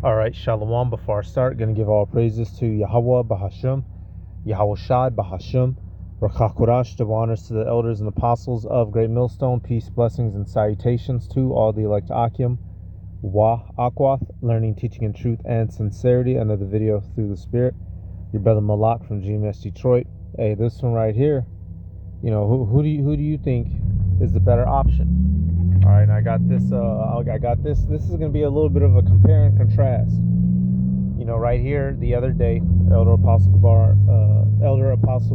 Alright, Shalom. Before I start, going to give all praises to Yahweh Bahasham, Yahweh Shai Bahasham, Rakakurash, double honors to the elders and apostles of Great Millstone, peace, blessings, and salutations to all the elect Akim, Wa Akwath, learning, teaching, and truth and sincerity. Another video through the Spirit. Your brother Malak from GMS Detroit. Hey, this one right here, who do you think is the better option? All right, I got this. I got this. This is going to be a little bit of a compare and contrast. Right here, the other day, Elder Apostle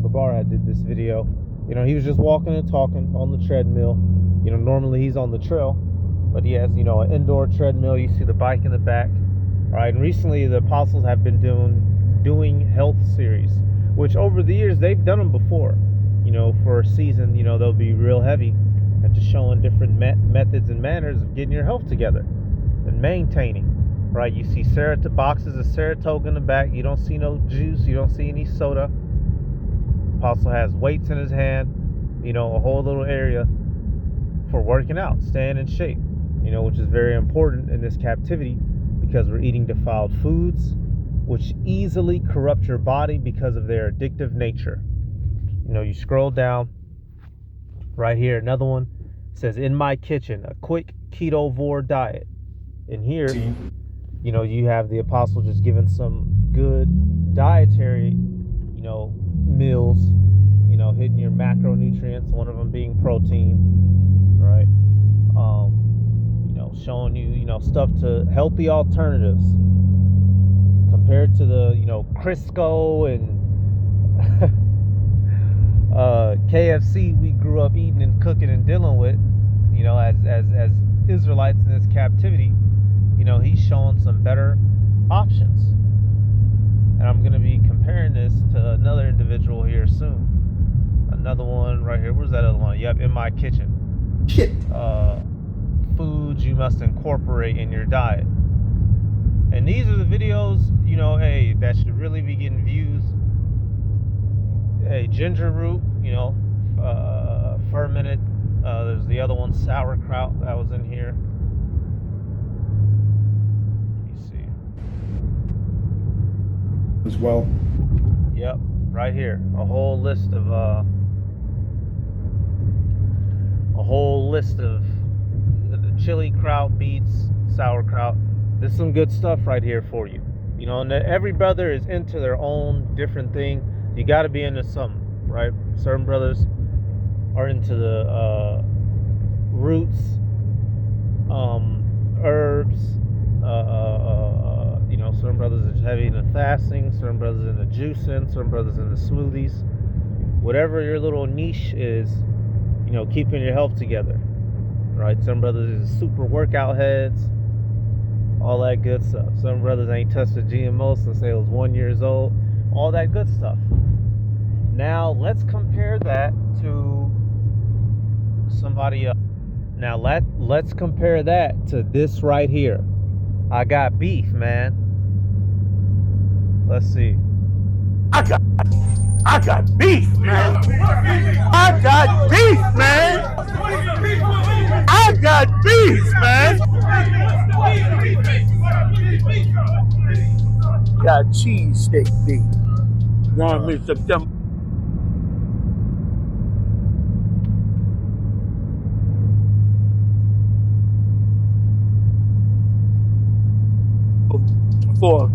Gabar did this video. He was just walking and talking on the treadmill. Normally he's on the trail, but he has, an indoor treadmill. You see the bike in the back. All right, and recently the apostles have been doing health series, which over the years they've done them before. For a season, they'll be real heavy into showing different methods and manners of getting your health together and maintaining. Right, you see boxes of Saratoga in the back. You don't see no juice. You don't see any soda. Apostle has weights in his hand. A whole little area for working out, staying in shape. Which is very important in this captivity because we're eating defiled foods, which easily corrupt your body because of their addictive nature. You scroll down right here. Another one says, "In my kitchen, a quick ketovore diet." In here, you have the apostle just giving some good dietary, meals, hitting your macronutrients, one of them being protein, right? Showing you, stuff to healthy alternatives compared to the, Crisco and KFC we grew up eating and cooking and dealing with, as Israelites in this captivity. He's showing some better options. And I'm going to be comparing this to another individual here soon. Another one right here. Where's that other one? Yep, in my kitchen. Shit. Foods you must incorporate in your diet. And these are the videos, hey, that should really be getting views. Hey, ginger root, fermented. There's the other one, sauerkraut, that was in here. As well. Yep, right here. A whole list of the chili kraut, beets, sauerkraut. There's some good stuff right here for you. And every brother is into their own different thing. You got to be into something, right? Certain brothers are into the roots, herbs. Certain brothers are heavy into fasting, certain brothers into juicing, certain brothers into smoothies. Whatever your little niche is, keeping your health together, right? Some brothers is super workout heads, all that good stuff. Some brothers ain't touched a GMO since they was 1 year old, all that good stuff. Now let's compare that to somebody else. Now let's compare that to this right here. I got beef, man. Let's see. I got beef, man. I got beef, man. I got beef, man. Got cheesesteak beef. Want me September? For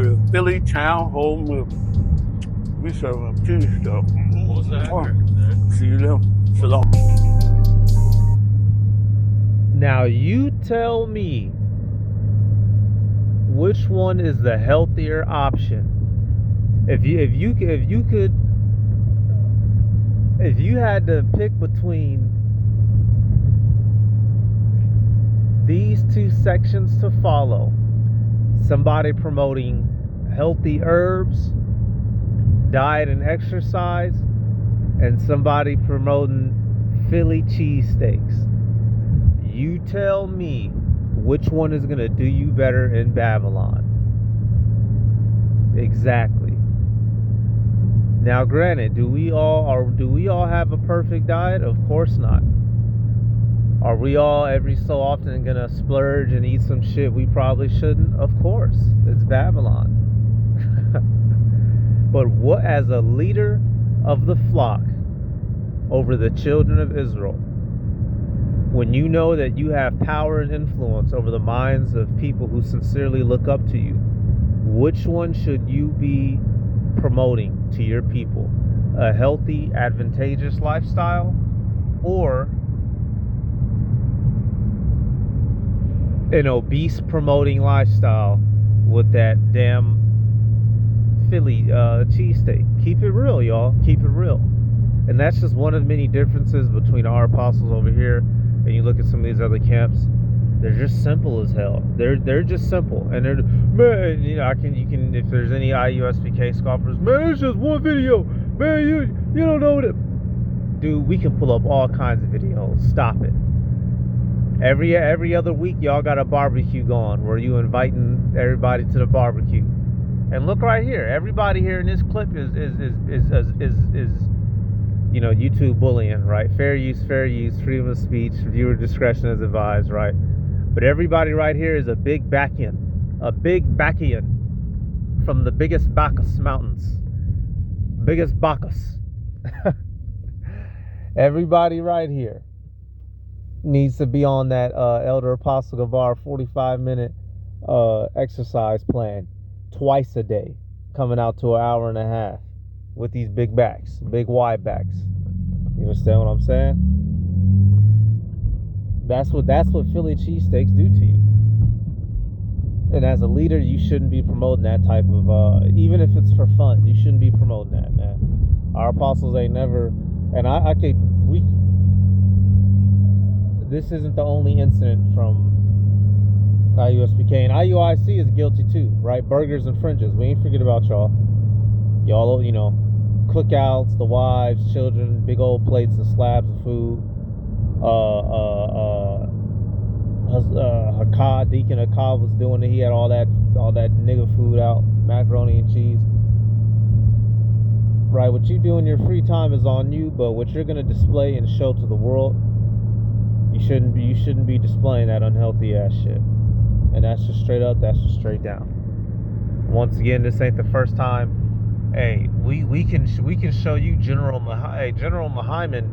the Philly Town Hall movie. We serve them cheese stuff. What's that? See you then. Shalom. Now you tell me which one is the healthier option. If you had to pick between these two sections to follow, somebody promoting healthy herbs, diet and exercise, and somebody promoting Philly cheesesteaks. You tell me which one is going to do you better in Babylon. Exactly. Now granted, do we all have a perfect diet? Of course not. Are we all every so often gonna splurge and eat some shit we probably shouldn't? Of course. It's Babylon. But what, as a leader of the flock over the children of Israel, when you know that you have power and influence over the minds of people who sincerely look up to you, which one should you be promoting to your people? A healthy, advantageous lifestyle, or an obese promoting lifestyle with that damn Philly cheesesteak? Keep it real, y'all. Keep it real. And that's just one of many differences between our apostles over here and you look at some of these other camps. They're just simple as hell. They're just simple, and they're, man, you know, you can if there's any IUSPK scoffers, man, it's just one video, man, you don't know what it. Dude, we can pull up all kinds of videos. Stop it. Every other week, y'all got a barbecue going where you inviting everybody to the barbecue. And look right here, everybody here in this clip is you know, YouTube bullying, right? Fair use, freedom of speech, viewer discretion is advised, right? But everybody right here is a big Bacchian from the biggest Bacchus mountains, biggest Bacchus. Everybody right here needs to be on that Elder Apostle Gavar 45-minute exercise plan twice a day, coming out to an hour and a half with these big backs, big wide backs. You understand what I'm saying? That's what Philly cheesesteaks do to you. And as a leader, you shouldn't be promoting that type of even if it's for fun, you shouldn't be promoting that, man. Our apostles ain't never, and this isn't the only incident from IUSPK, and IUIC is guilty too, right? Burgers and fringes. We ain't forget about y'all. Y'all, you know, cookouts, the wives, children, big old plates and slabs of food. Deacon Hakad was doing it. He had all that nigga food out, macaroni and cheese. Right, what you do in your free time is on you, but what you're gonna display and show to the world, you shouldn't be displaying that unhealthy ass shit. And that's just straight up, that's just straight down. Once again, this ain't the first time. Hey, we can show you General Mahaiman.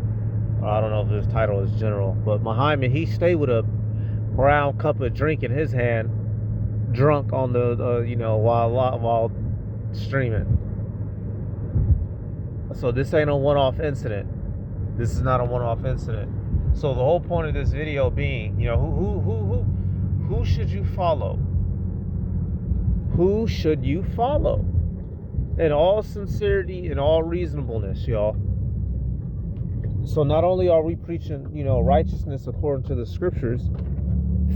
I don't know if his title is General, but Mahaiman, he stayed with a brown cup of drink in his hand, drunk on the while streaming. So this ain't a one-off incident. This is not a one-off incident. So the whole point of this video being, you know, who should you follow? Who should you follow? In all sincerity and all reasonableness, y'all. So not only are we preaching, you know, righteousness according to the scriptures,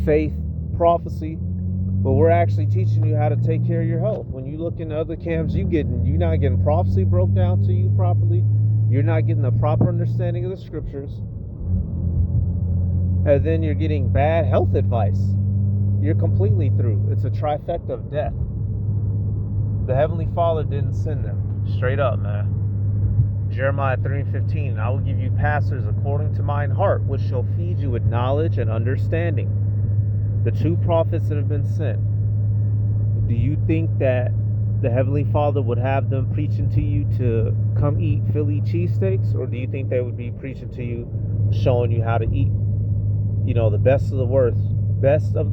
faith, prophecy, but we're actually teaching you how to take care of your health. When you look into other camps, you're not getting prophecy broke down to you properly. You're not getting the proper understanding of the scriptures. And then you're getting bad health advice. You're completely through. It's a trifecta of death. The Heavenly Father didn't send them. Straight up, man. Jeremiah 3:15, I will give you pastors according to mine heart, which shall feed you with knowledge and understanding. The two prophets that have been sent. Do you think that the Heavenly Father would have them preaching to you to come eat Philly cheesesteaks? Or do you think they would be preaching to you, showing you how to eat, you know, the best of the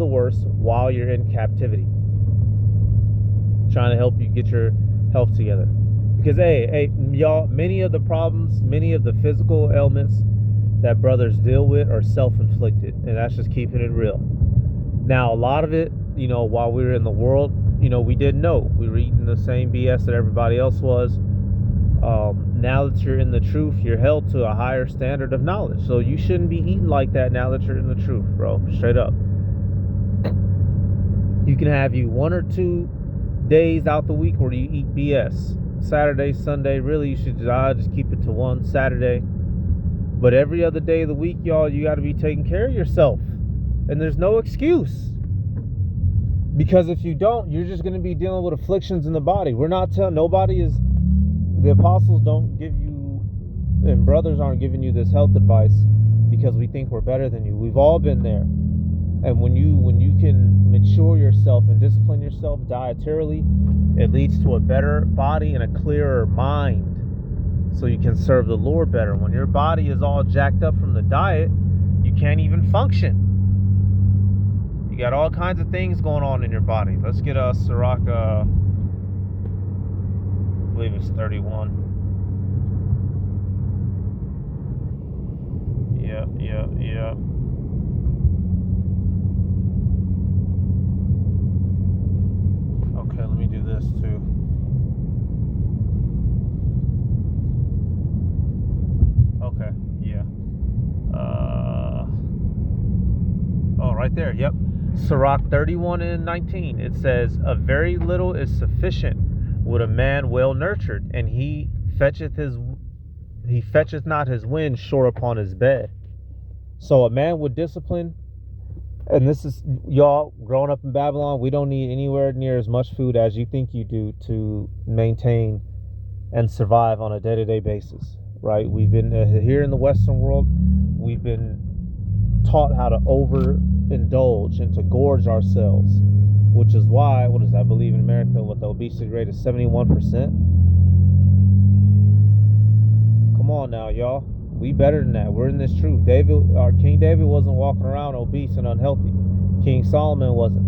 worst while you're in captivity? Trying to help you get your health together. Because hey, y'all, many of the problems, many of the physical ailments that brothers deal with are self-inflicted, and that's just keeping it real. Now, a lot of it, you know, while we were in the world, you know, we didn't know. We were eating the same BS that everybody else was. Now that you're in the truth, you're held to a higher standard of knowledge. So you shouldn't be eating like that now that you're in the truth, bro. Straight up. You can have you 1 or 2 days out the week where you eat BS. Saturday, Sunday, really you should just keep it to one Saturday. But every other day of the week, y'all, you got to be taking care of yourself. And there's no excuse. Because if you don't, you're just going to be dealing with afflictions in the body. We're not telling, the apostles don't give you, and brothers aren't giving you this health advice because we think we're better than you. We've all been there. And when you can mature yourself and discipline yourself dietarily, it leads to a better body and a clearer mind, so you can serve the Lord better. When your body is all jacked up from the diet, you can't even function. You got all kinds of things going on in your body. Let's get a Sirach, I believe it's 31. Yeah. Okay, let me do this too. Okay, yeah. Oh, right there, yep. Sirach 31 and 19. It says, "A very little is sufficient with a man well nurtured, and he fetcheth not his wind shore upon his bed." So a man with discipline, and this is, y'all, growing up in Babylon, we don't need anywhere near as much food as you think you do to maintain and survive on a day-to-day basis, right? We've been here in the Western world, we've been taught how to overindulge and to gorge ourselves, which is why, I believe in America, what the obesity rate is 71%. Come on now, y'all. We better than that. We're in this truth. King David wasn't walking around obese and unhealthy. King Solomon wasn't.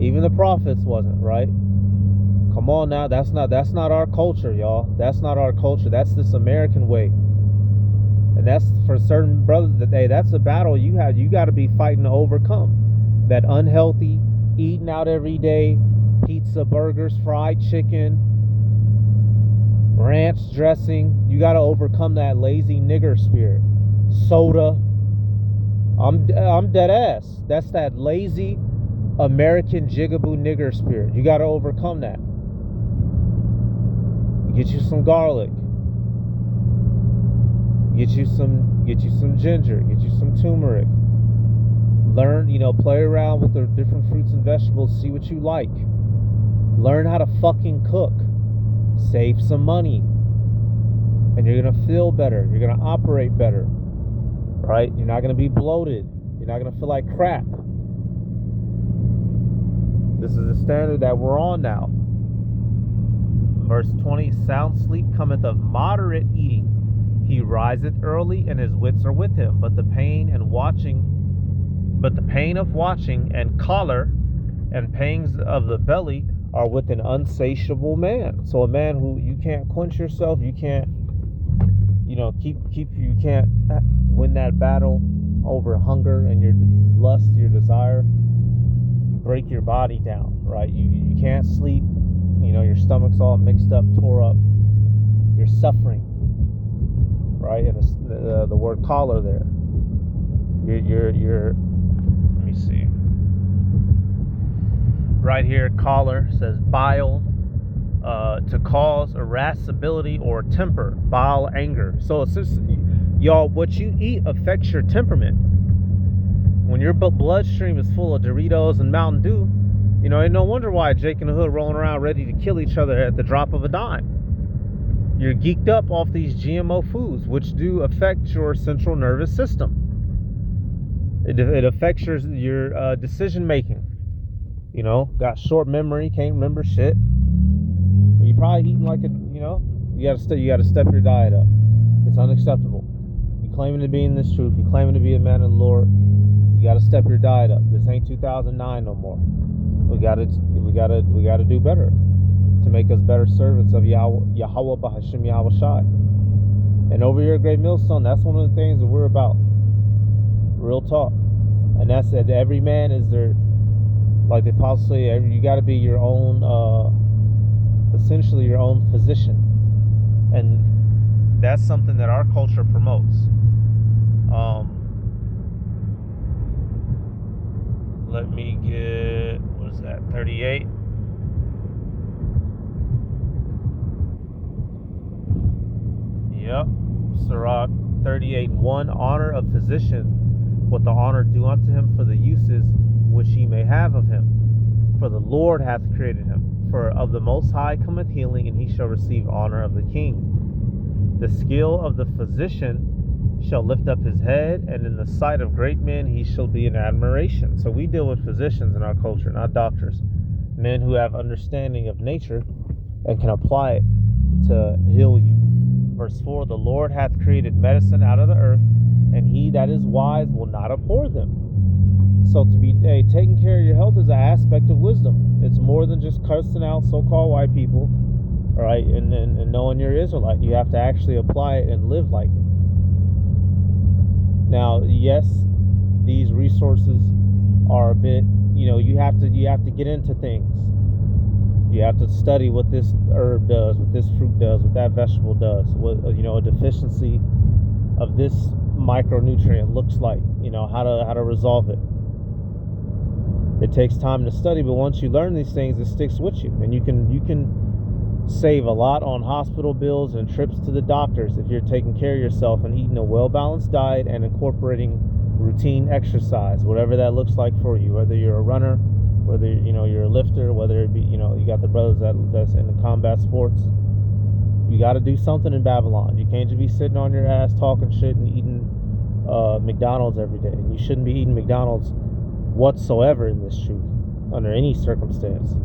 Even the prophets wasn't, right? Come on now. That's not our culture, y'all. That's not our culture. That's this American way. And that's for certain brothers that, hey, that's a battle you got to be fighting to overcome. That unhealthy, eating out every day, pizza, burgers, fried chicken, ranch dressing. You got to overcome that lazy nigger spirit. Soda. I'm dead ass. That's that lazy American jigaboo nigger spirit. You got to overcome that. Get you some garlic. Get you some ginger. Get you some turmeric. Learn, play around with the different fruits and vegetables. See what you like. Learn how to fucking cook. Save some money, and you're gonna feel better. You're gonna operate better, right? You're not gonna be bloated. You're not gonna feel like crap. This is the standard that we're on now. Verse 20: "Sound sleep cometh of moderate eating. He riseth early, and his wits are with him. But the pain of watching and choler and pangs of the belly are with an unsatiable man." So a man who you can't quench yourself, you can't, you can't win that battle over hunger and your lust, your desire. You break your body down, right? You can't sleep. Your stomach's all mixed up, tore up. You're suffering, right? And the word choler there. You're. Let me see. Right here, choler says bile, to cause irascibility or temper, bile, anger. So it's just, y'all, what you eat affects your temperament. When your bloodstream is full of Doritos and Mountain Dew, ain't no wonder why Jake and the Hood rolling around ready to kill each other at the drop of a dime. You're geeked up off these GMO foods, which do affect your central nervous system. It affects your decision making. Got short memory, can't remember shit. You probably eating like you gotta step your diet up. It's unacceptable. You claiming to be in this truth, you claiming to be a man of the Lord, you gotta step your diet up. This ain't 2009 no more. We gotta do better to make us better servants of Yahweh Bahashim Yahweh Shai. And over here at Great Millstone, that's one of the things that we're about. Real talk. And that's that every man is their, like the apostle say, you got to be your own, essentially your own physician. And that's something that our culture promotes. Let me get, what is that, 38? Yep. Sirach 38:1. Honor of physician, what the honor do unto him for the uses which he may have of him. For the Lord hath created him. For of the Most High cometh healing, and he shall receive honor of the king. The skill of the physician shall lift up his head, and in the sight of great men he shall be in admiration. So we deal with physicians in our culture, not doctors. Men who have understanding of nature and can apply it to heal you. Verse 4, the Lord hath created medicine out of the earth, and he that is wise will not abhor them. So to be taking care of your health is an aspect of wisdom. It's more than just cursing out so-called white people, all right, and knowing you're Israelite. You have to actually apply it and live like it. Now, yes, these resources are a bit, you have to get into things. You have to study what this herb does, what this fruit does, what that vegetable does, what a deficiency of this micronutrient looks like, how to resolve it. It takes time to study, but once you learn these things, it sticks with you, and you can save a lot on hospital bills and trips to the doctors if you're taking care of yourself and eating a well-balanced diet and incorporating routine exercise, whatever that looks like for you, whether you're a runner, whether you're a lifter, whether it be you got the brothers that's in the combat sports. You got to do something in Babylon. You can't just be sitting on your ass talking shit and eating McDonald's every day. And you shouldn't be eating McDonald's whatsoever in this truth under any circumstance.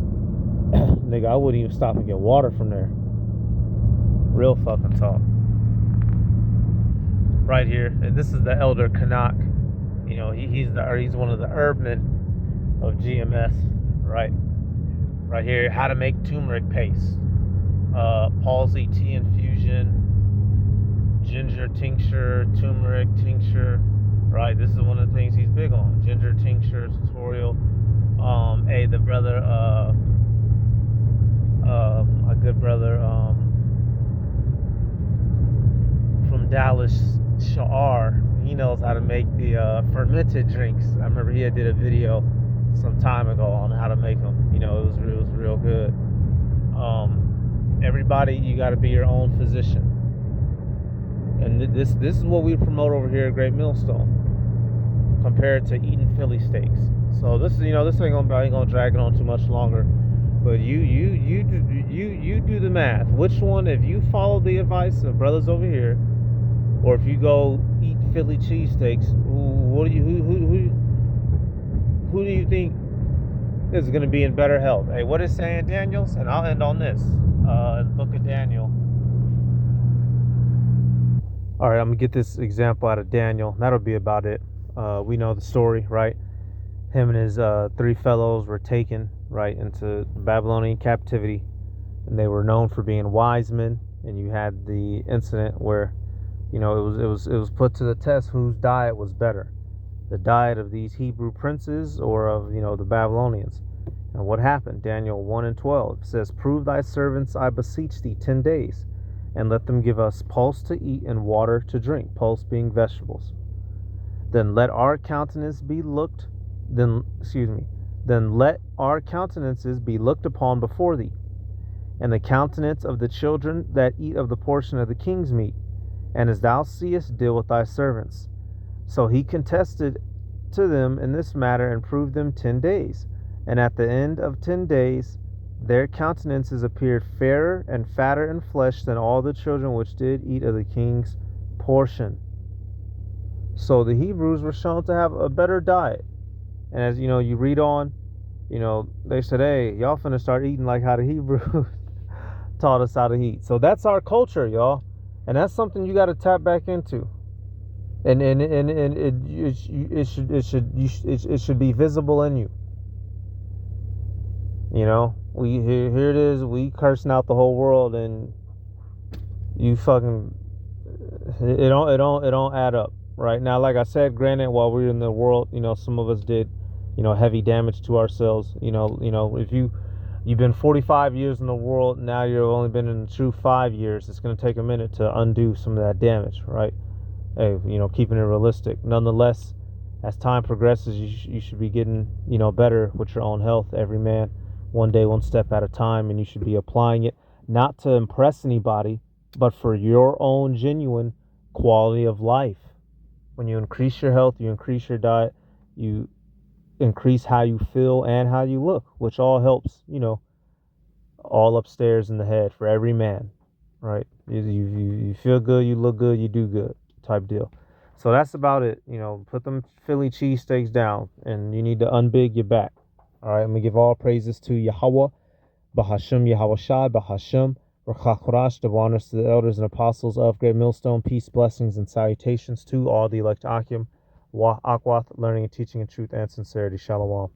Nigga, I wouldn't even stop and get water from there. Real fucking talk. Right here, and this is the Elder Kanak. He's one of the herbmen of GMS, right? Right here, how to make turmeric paste, palsy tea infusion, ginger tincture, turmeric tincture, right? This is one of the things he's big on. Ginger tincture tutorial. The brother, a good brother from Dallas, Sha'ar, he knows how to make the fermented drinks. I remember he did a video some time ago on how to make them. It was real good. Everybody, you got to be your own physician, and this is what we promote over here at Great Millstone, compared to eating Philly steaks. So this ain't gonna drag it on too much longer. But you do the math. Which one, if you follow the advice of brothers over here, or if you go eat Philly cheesesteaks, who do you think is going to be in better health? Hey, what is saying Daniels? And I'll end on this. In the book of Daniel. All right, I'm going to get this example out of Daniel. That'll be about it. We know the story, right? Him and his 3 fellows were taken, right, into Babylonian captivity. And they were known for being wise men. And you had the incident where, it was put to the test whose diet was better. The diet of these Hebrew princes or of the Babylonians. And what happened? Daniel 1:12 says, prove thy servants, I beseech thee, 10 days, and let them give us pulse to eat and water to drink, pulse being vegetables. Then let our countenances be looked upon before thee, and the countenance of the children that eat of the portion of the king's meat, and as thou seest, deal with thy servants. So he contested to them in this matter and proved them 10 days. And at the end of 10 days, their countenances appeared fairer and fatter in flesh than all the children which did eat of the king's portion. So the Hebrews were shown to have a better diet. And as you read on, they said, hey, y'all finna start eating like how the Hebrews taught us how to eat. So that's our culture, y'all. And that's something you got to tap back into. And it should be visible in you. We here it is. We cursing out the whole world, and you fucking it don't add up right now. Like I said, granted, while we were in the world, some of us did, heavy damage to ourselves. If you've been 45 years in the world, now you've only been in the true 5 years. It's gonna take a minute to undo some of that damage, right? Hey, keeping it realistic. Nonetheless, as time progresses, you should be getting, better with your own health. Every man, one day, one step at a time, and you should be applying it not to impress anybody, but for your own genuine quality of life. When you increase your health, you increase your diet, you increase how you feel and how you look, which all helps, all upstairs in the head for every man, right? You feel good, you look good, you do good type deal. So that's about it. You know, put them Philly cheesesteaks down, and you need to unbig your back. All right, I'm gonna give all praises to Yahweh, Bahasham Yahweh Shai, Bahasham, Rakhakorash, the honors to the elders and apostles of Great Millstone. Peace, blessings, and salutations to all the elect Akim, Wa Akwath, learning and teaching in truth and sincerity. Shalom.